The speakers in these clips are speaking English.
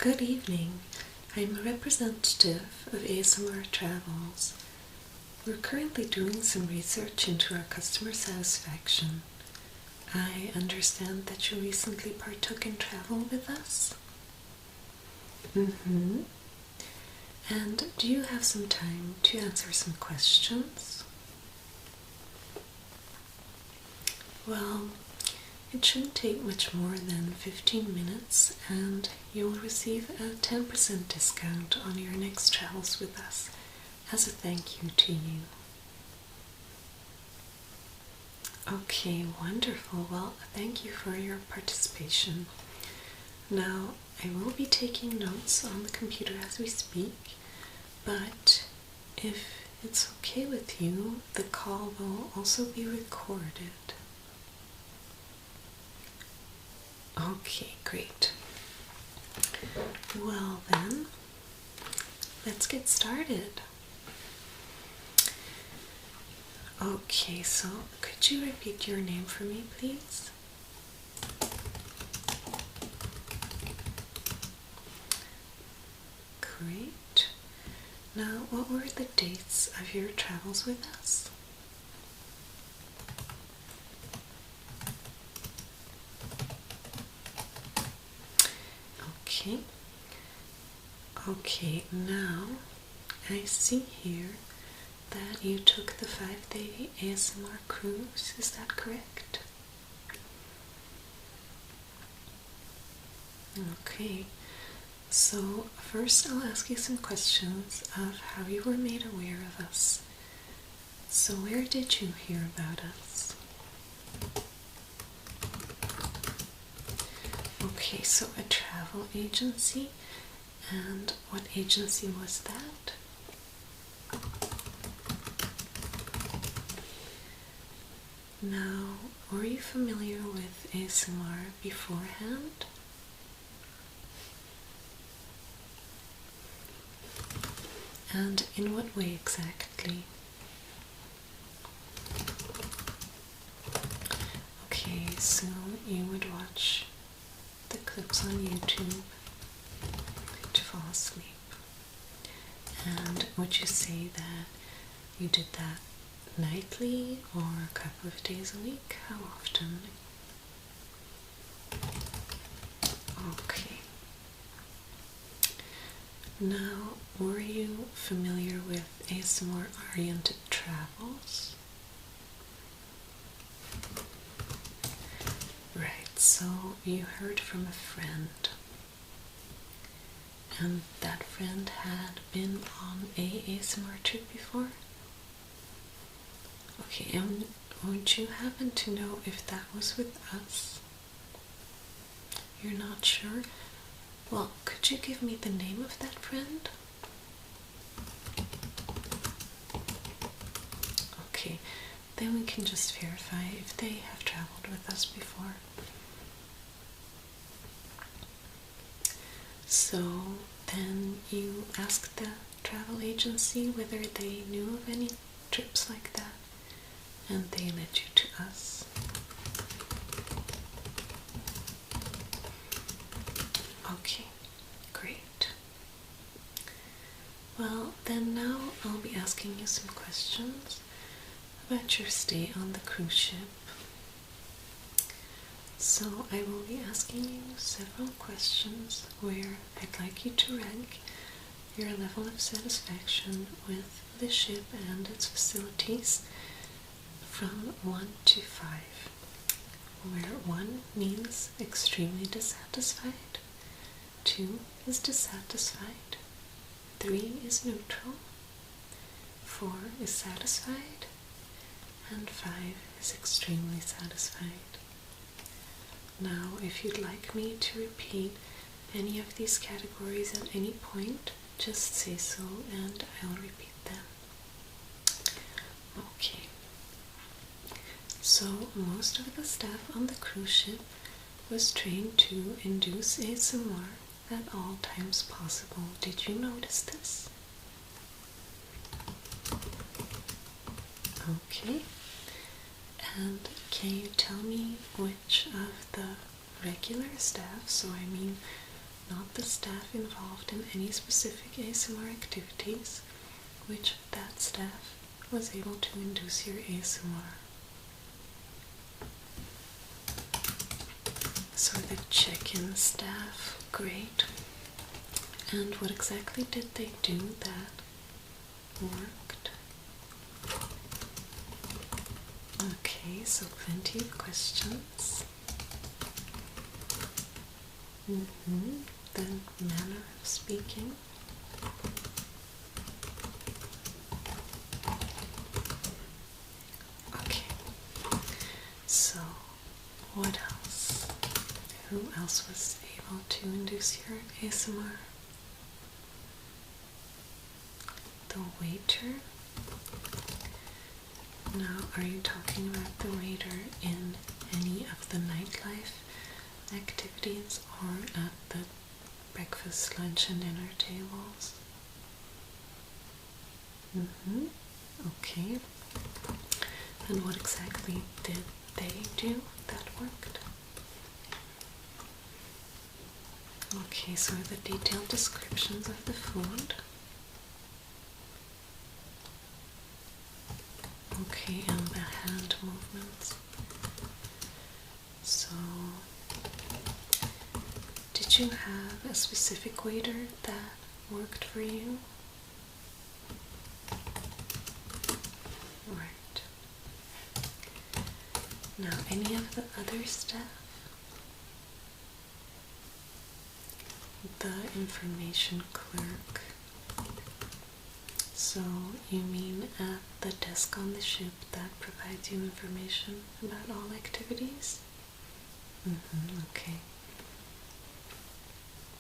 Good evening. I'm a representative of ASMRvelous. We're currently doing some research into our customer satisfaction. I understand that you recently partook in travel with us? Mm-hmm. And do you have some time to answer some questions? Well, it shouldn't take much more than 15 minutes, and you'll receive a 10% discount on your next travels with us as a thank you to you. Okay, wonderful. Well, thank you for your participation. Now, I will be taking notes on the computer as we speak, but if it's okay with you, the call will also be recorded. Okay, great. Well then, let's get started. Okay, so could you repeat your name for me, please? Great. Now, what were the dates of your travels with us? Okay, now I see here that you took the 5-day ASMR cruise, is that correct? Okay, so first I'll ask you some questions of how you were made aware of us. So where did you hear about us? Okay, so a travel agency. And what agency was that? Now, were you familiar with ASMR beforehand? And in what way exactly? Okay, so you would watch the clips on YouTube to fall asleep. And would you say that you did that nightly or a couple of days a week? How often? Okay. Now, were you familiar with ASMR-oriented travels? Right, so you heard from a friend. And that friend had been on a ASMR trip before? Okay, and would you happen to know if that was with us? You're not sure? Well, could you give me the name of that friend? Okay, then we can just verify if they have traveled with us before. So then you asked the travel agency whether they knew of any trips like that, and they led you to us. Okay, great. Well, then now I'll be asking you some questions about your stay on the cruise ship. So I will be asking you several questions where I'd like you to rank your level of satisfaction with the ship and its facilities from 1 to 5, where 1 means extremely dissatisfied, 2 is dissatisfied, 3 is neutral, 4 is satisfied, and 5 is extremely satisfied. Now, if you'd like me to repeat any of these categories at any point, just say so and I'll repeat them. Okay. So, most of the staff on the cruise ship was trained to induce ASMR at all times possible. Did you notice this? Okay. And can you tell me which of the regular staff, so I mean not the staff involved in any specific ASMR activities, which of that staff was able to induce your ASMR? So the check-in staff, great. And what exactly did they do that worked? Okay, so plenty of questions. The manner of speaking. Okay, so what else? Who else was able to induce your ASMR? The waiter? Now, are you talking about the waiter in any of the nightlife activities or at the breakfast, lunch, and dinner tables? Okay. And what exactly did they do that worked? Okay, so the detailed descriptions of the food. Okay, and the hand movements. So, did you have a specific waiter that worked for you? Right. Now, any of the other staff? The information clerk. So you mean at the desk on the ship that provides you information about all activities? Okay.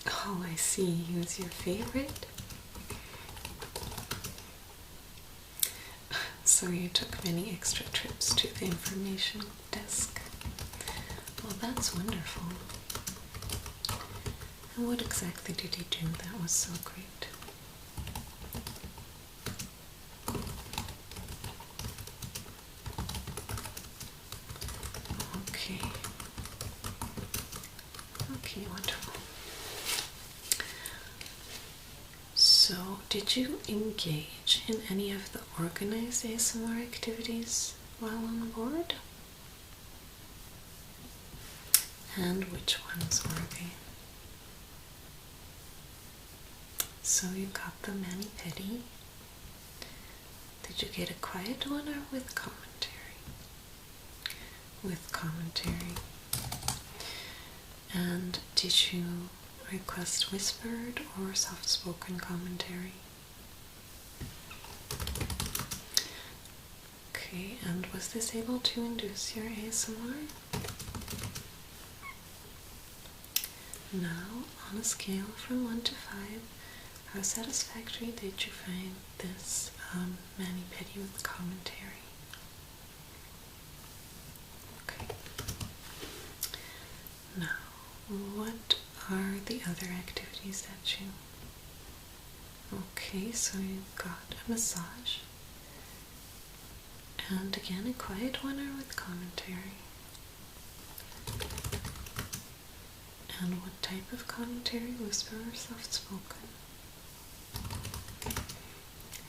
Oh, I see. He was your favorite? So you took many extra trips to the information desk. Well, that's wonderful. And what exactly did he do that was so great? Okay, wonderful. So, did you engage in any of the organized ASMR activities while on board? And which ones were they? So you got the mani-pedi. Did you get a quiet one or with commentary? With commentary. And did you request whispered or soft-spoken commentary? Okay, and was this able to induce your ASMR? Now, on a scale from 1 to 5, how satisfactory did you find this mani-pedi with commentary? Okay. Now, what are the other activities that you... Okay, so you got a massage. And again, a quiet one or with commentary? And what type of commentary? Whisper or soft-spoken?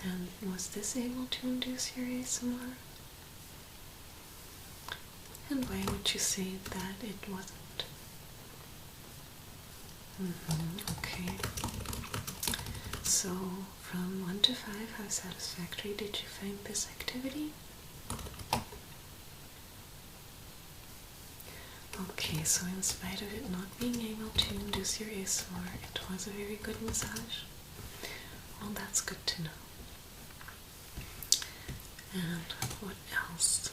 And was this able to induce your ASMR? And why would you say that it wasn't? Okay. So, from 1 to 5, how satisfactory did you find this activity? Okay, so in spite of it not being able to induce your ASMR, it was a very good massage. Well, that's good to know. And what else?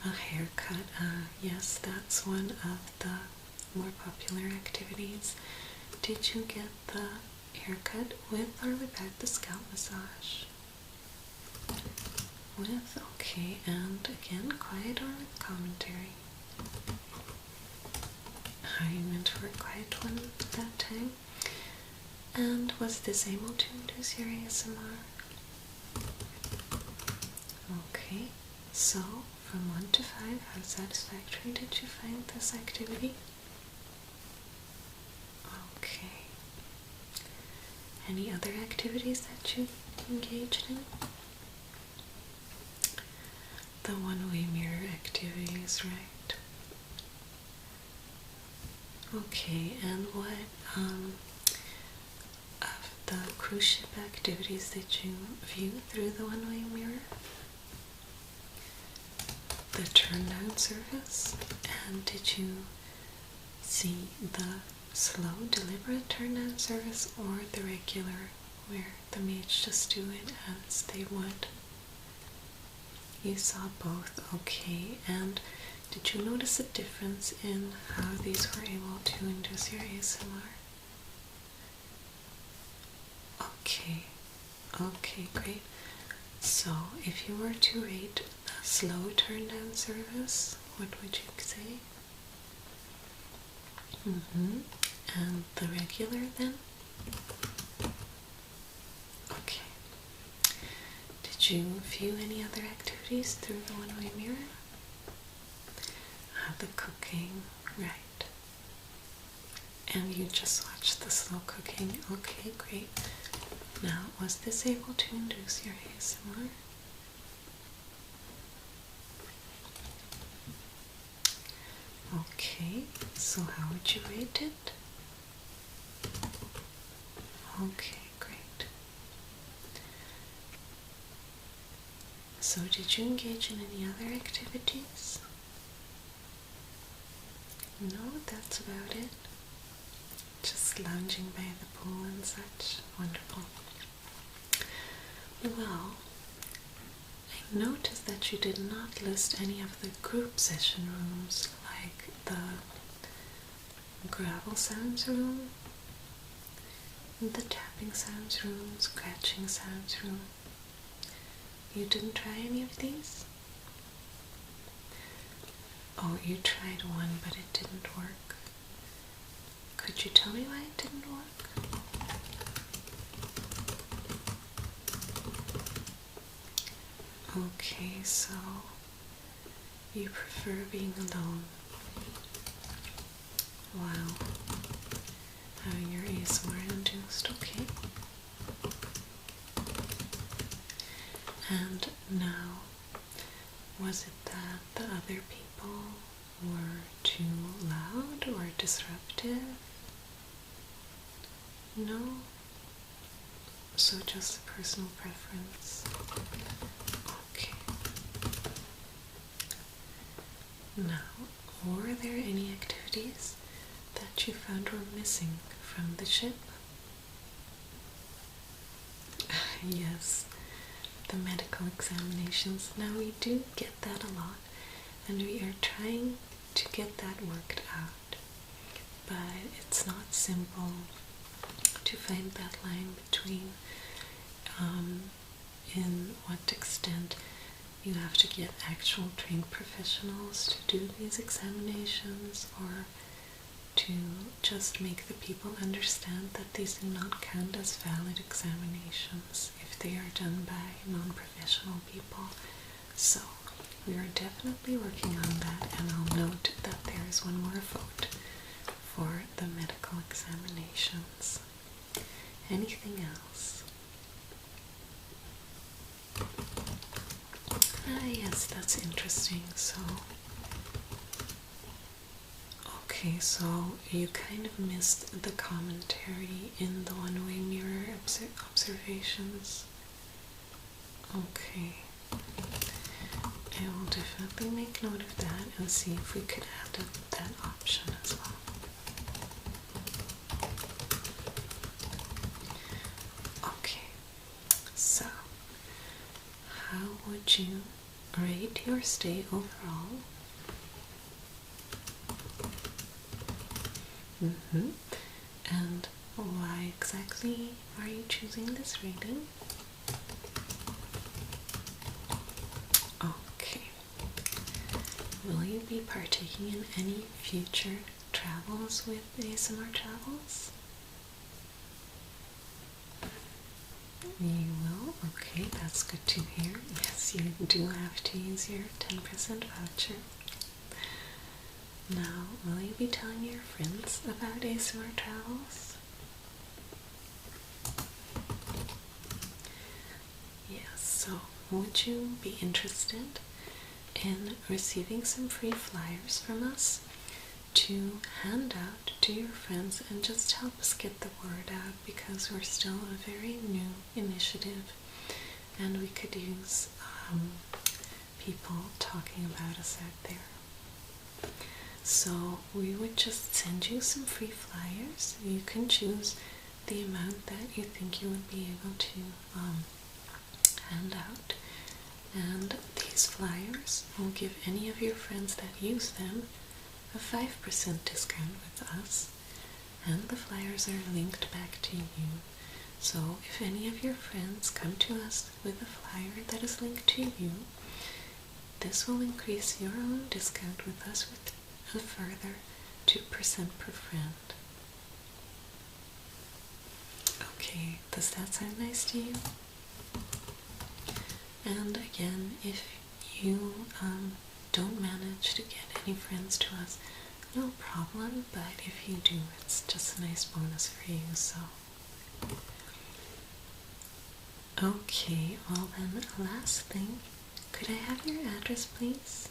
A haircut. Yes, that's one of the more popular activities. Did you get the haircut with or without the scalp massage? With, okay, and again, quiet or with commentary? I went for a quiet one that time. And was this able to induce your ASMR? Okay, so from 1 to 5, how satisfactory did you find this activity? any other activities that you engaged in? The one-way mirror activities, right? Okay, and what of the cruise ship activities did you view through the one-way mirror? The turn-down service? And did you see the slow, deliberate turn-down service or the regular, where the maids just do it as they would? You saw both, okay. And did you notice a difference in how these were able to induce your ASMR? Okay, okay, great. So, if you were to rate the slow turn-down service, what would you say? And the regular then? Okay. Did you view any other activities through the one-way mirror? The cooking, right. And you just watched the slow cooking. Okay, great. Now, was this able to induce your ASMR? Okay, so how would you rate it? Okay, great. So did you engage in any other activities? No, that's about it. Just lounging by the pool and such. Wonderful. Well, I noticed that you did not list any of the group session rooms, like the gravel sounds room, the tapping sounds room, scratching sounds room. You didn't try any of these? Oh, you tried one, but it didn't work. Could you tell me why it didn't work? Okay, so you prefer being alone while having your ASMR induced, okay? And now, was it that the other people were too loud or disruptive? No? So just a personal preference. Okay. Now, were there any activities that you found were missing from the ship? Yes, the medical examinations. Now we do get that a lot, and we are trying to get that worked out, but it's not simple to find that line between in what extent you have to get actual trained professionals to do these examinations, or to just make the people understand that these do not count as valid examinations if they are done by non-professional people. So we are definitely working on that, and I'll note that there is one more vote for the medical examinations. Anything else? Yes, that's interesting. So, okay, so you kind of missed the commentary in the one-way mirror observations. Okay. I will definitely make note of that and see if we could add that option as well. Okay, so how would you rate your stay overall? And why exactly are you choosing this rating? Okay. Will you be partaking in any future travels with ASMR Travels? You will? Okay, that's good to hear. Yes, you do have to use your 10% voucher. Now, will you be telling your friends about ASMR Travels? So, would you be interested in receiving some free flyers from us to hand out to your friends and just help us get the word out, because we're still a very new initiative and we could use people talking about us out there. So we would just send you some free flyers. You can choose the amount that you think you would be able to hand out, and these flyers will give any of your friends that use them a 5% discount with us, and the flyers are linked back to you. So if any of your friends come to us with a flyer that is linked to you, this will increase your own discount with us with a further 2% per friend. Okay, does that sound nice to you? And again, if you don't manage to get any friends to us, no problem, but if you do, it's just a nice bonus for you, so. Okay, well then, last thing, could I have your address, please?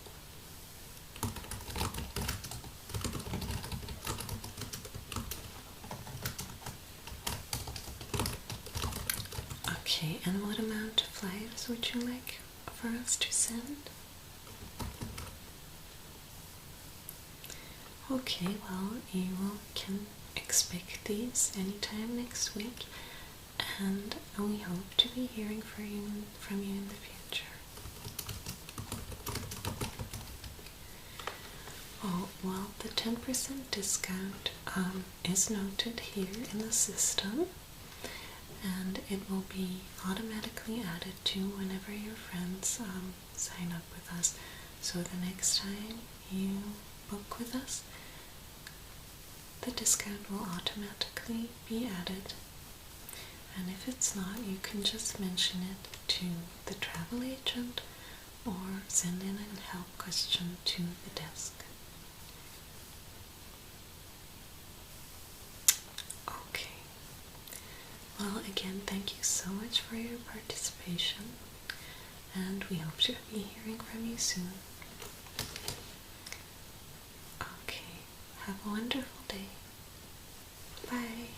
Okay, and what amount of flyers would you like for us to send? Okay, well, you can expect these anytime next week, and we hope to be hearing from you in the future. Oh, well, the 10% discount is noted here in the system, and it will be automatically added to whenever your friends sign up with us. So the next time you book with us, the discount will automatically be added. And if it's not, you can just mention it to the travel agent or send in a help question to the desk. Okay. Well, again, thank you so much for your participation, and we hope to be hearing from you soon. Okay, have a wonderful day. Bye.